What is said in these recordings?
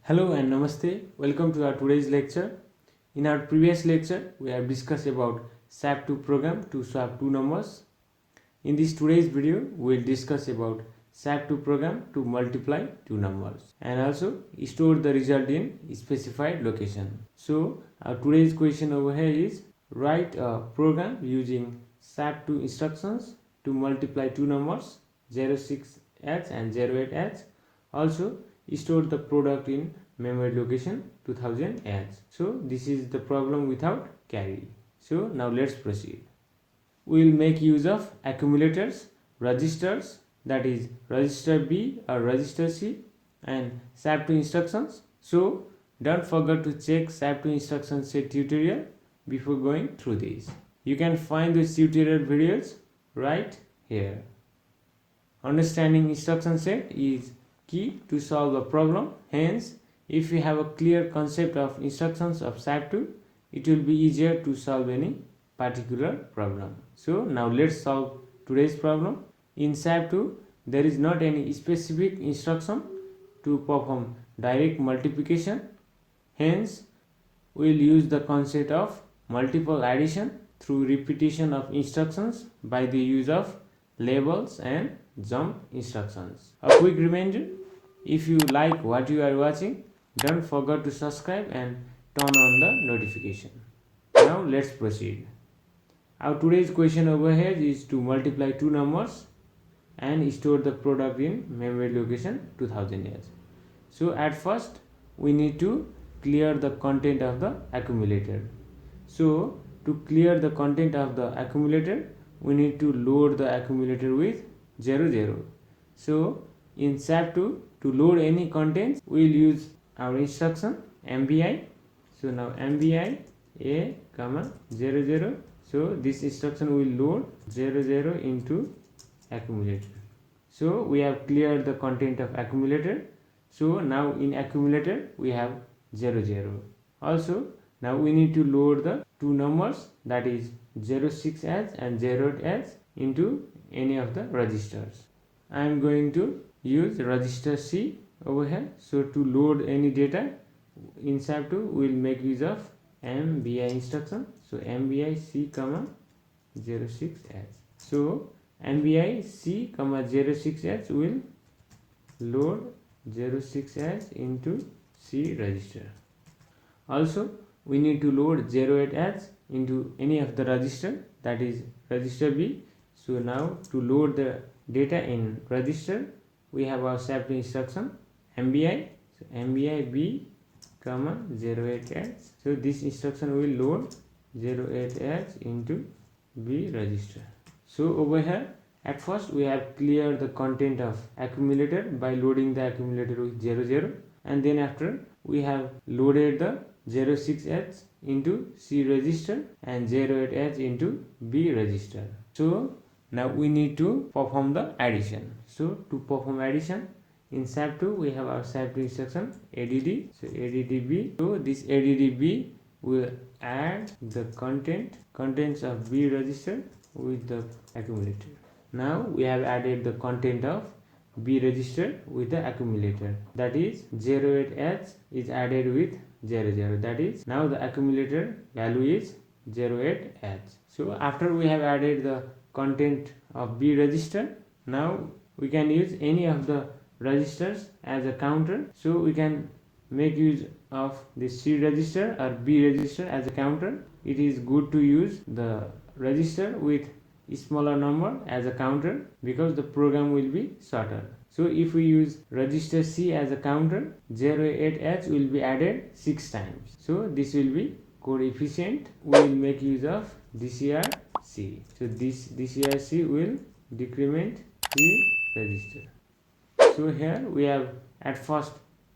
Hello and namaste. Welcome to our today's lecture. In our previous lecture, we have discussed about SAP 2 program to swap two numbers. In this today's video, we will discuss about SAP 2 program to multiply two numbers and also store the result in specified location. So our today's question over here is write a program using SAP 2 instructions to multiply two numbers 06H and 08H. Also store the product in memory location 2000H. So this is the problem without carry. So now let's proceed. We will make use of accumulators, registers, that is register B or register C, and SAP2 instructions. So don't forget to check SAP2 instruction set tutorial before going through this. You can find the tutorial videos right here. Understanding instruction set is key to solve a problem. Hence, if you have a clear concept of instructions of SAP2, it will be easier to solve any particular problem. So now let's solve today's problem. In SAP2, there is not any specific instruction to perform direct multiplication. Hence, we will use the concept of multiple addition through repetition of instructions by the use of labels and jump instructions. A quick reminder, if you like what you are watching, don't forget to subscribe and turn on the notification. Now let's proceed. Our today's question over here is to multiply two numbers and store the product in memory location 2000H. So at first we need to clear the content of the accumulator. So to clear the content of the accumulator, we need to load the accumulator with 00. So in SAP2, to load any contents, we will use our instruction MBI. So now MBI A, 00. So this instruction will load 00 into accumulator. So we have cleared the content of accumulator. So now in accumulator we have 00. Also now we need to load the two numbers, that is 06H and 08H, into any of the registers. I am going to use register C over here. So to load any data in SAP2, we will make use of MBI instruction. So MBI C, 06H. So MBI C, 06H will load 06H into C register. Also we need to load 08H into any of the register, that is register B. So now to load the data in register, we have our SAP instruction MBI. So MBI B, 08H. So this instruction will load 08H into B register. So over here, at first we have cleared the content of accumulator by loading the accumulator with 00, and then after we have loaded the 06H into C register and 08H into B register. So now we need to perform the addition. So to perform addition in SAP2, we have our SAP instruction ADD. So ADD B. So this ADD B will add the contents of B register with the accumulator. Now we have added the content of B register with the accumulator, that is 08H is added with 00, that is now the accumulator value is 08H. So after we have added the content of B register, now we can use any of the registers as a counter. So we can make use of the C register or B register as a counter. It is good to use the register with smaller number as a counter because the program will be shorter. So if we use register C as a counter, 08H will be added 6 times. So this will be code efficient. We will make use of DCR-C. So this DCR-C will decrement C register. So here we have at first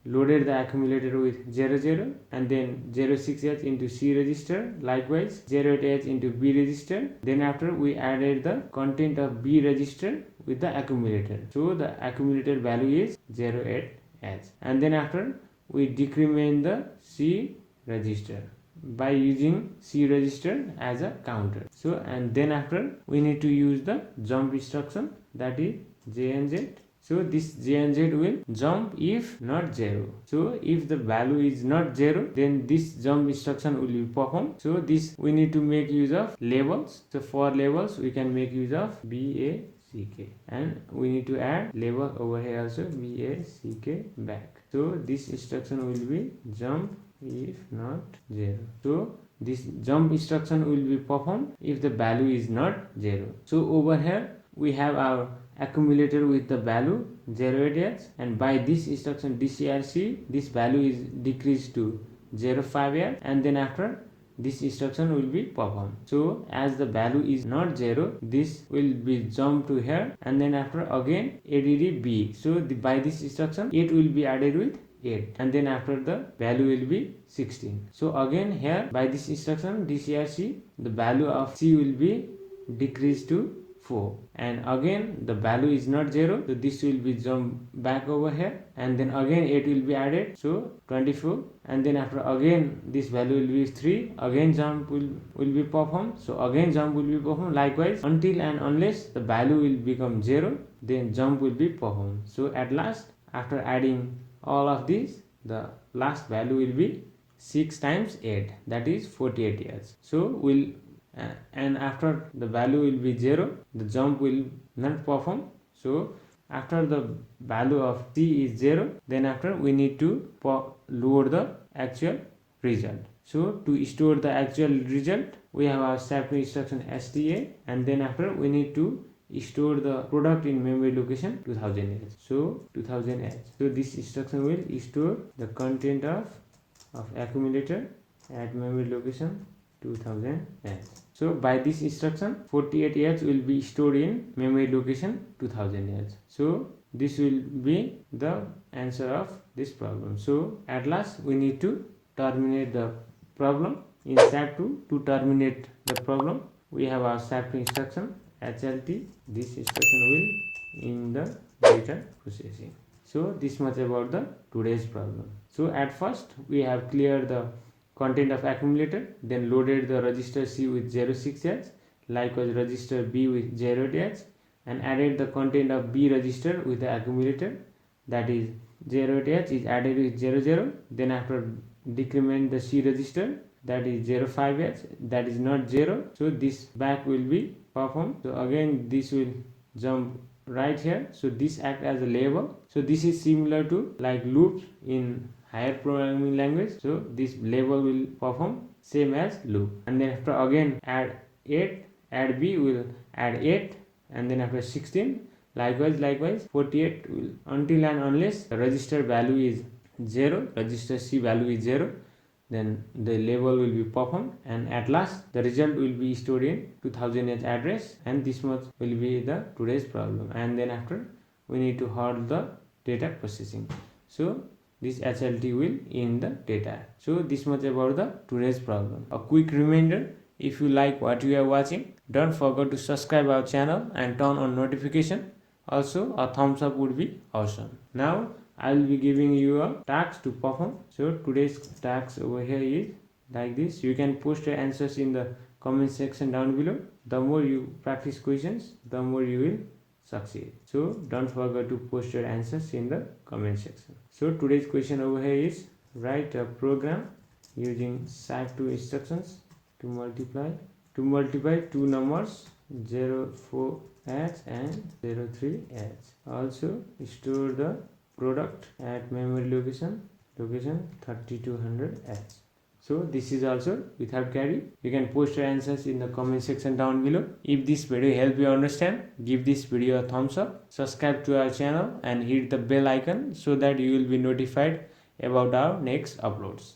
loaded the accumulator with 00 and then 06H into C register, likewise 08H into B register. Then after we added the content of B register with the accumulator. So the accumulator value is 08H, and then after we decrement the C register by using C register as a counter. So and then after we need to use the jump instruction, that is J and Z. So this J and Z will jump if not 0. So if the value is not 0, then this jump instruction will be performed. So this we need to make use of labels. So for labels we can make use of BACK, and we need to add label over here also, BACK back. So this instruction will be jump if not 0. So this jump instruction will be performed if the value is not 0. So over here we have our accumulator with the value 08H, and by this instruction DCRC this value is decreased to 05H, and then after this instruction will be performed. So as the value is not 0, this will be jumped to here, and then after again ADD B. So by this instruction 8 will be added with 8, and then after the value will be 16. So again here by this instruction DCRC the value of C will be decreased to 4, and again the value is not 0, so this will be jumped back over here, and then again 8 will be added, so 24, and then after again this value will be 3, again jump will be performed, so again jump will be performed. Likewise until and unless the value will become 0, then jump will be performed. So at last after adding all of these, the last value will be 6 times 8, that is 48 years. So we'll and after the value will be 0, the jump will not perform. So after the value of C is 0, then after we need to load the actual result. So to store the actual result, we have our SAP instruction STA, and then after we need to store the product in memory location 2000H. So 2000H. So this instruction will store the content of accumulator at memory location 2000H. So by this instruction 48H will be stored in memory location 2000H. So this will be the answer of this problem. So at last we need to terminate the problem in SAP 2. To terminate the problem, we have our SAP instruction HLT. This instruction will in the data processing. So this much about the today's problem. So at first we have cleared the content of accumulator, then loaded the register C with 06H, likewise register B with 08H, and added the content of B register with the accumulator, that is 08H is added with 00, then after decrement the C register, that is 05H, that is not 0, so this back will be performed. So again this will jump right here, so this act as a label. So this is similar to like loops in higher programming language. So this label will perform same as loop, and then after again add 8, add B will add 8, and then after 16, likewise 48 will until and unless the register value is 0, register C value is 0, then the label will be performed, and at last the result will be stored in 2000H address, and this much will be the today's problem. And then after we need to hold the data processing. So this HLT will in the data. So this much about the today's problem. A quick reminder, if you like what you are watching, don't forget to subscribe our channel and turn on notification. Also a thumbs up would be awesome. Now I will be giving you a task to perform. So today's task over here is like this. You can post your answers in the comment section down below. The more you practice questions, the more you will succeed. So don't forget to post your answers in the comment section. So today's question over here is write a program using SAP 2 instructions to multiply two numbers 04H and 03H. Also store the product at memory location 3200H. So this is also without carry. You can post your answers in the comment section down below. If this video helped you understand, give this video a thumbs up, subscribe to our channel and hit the bell icon so that you will be notified about our next uploads.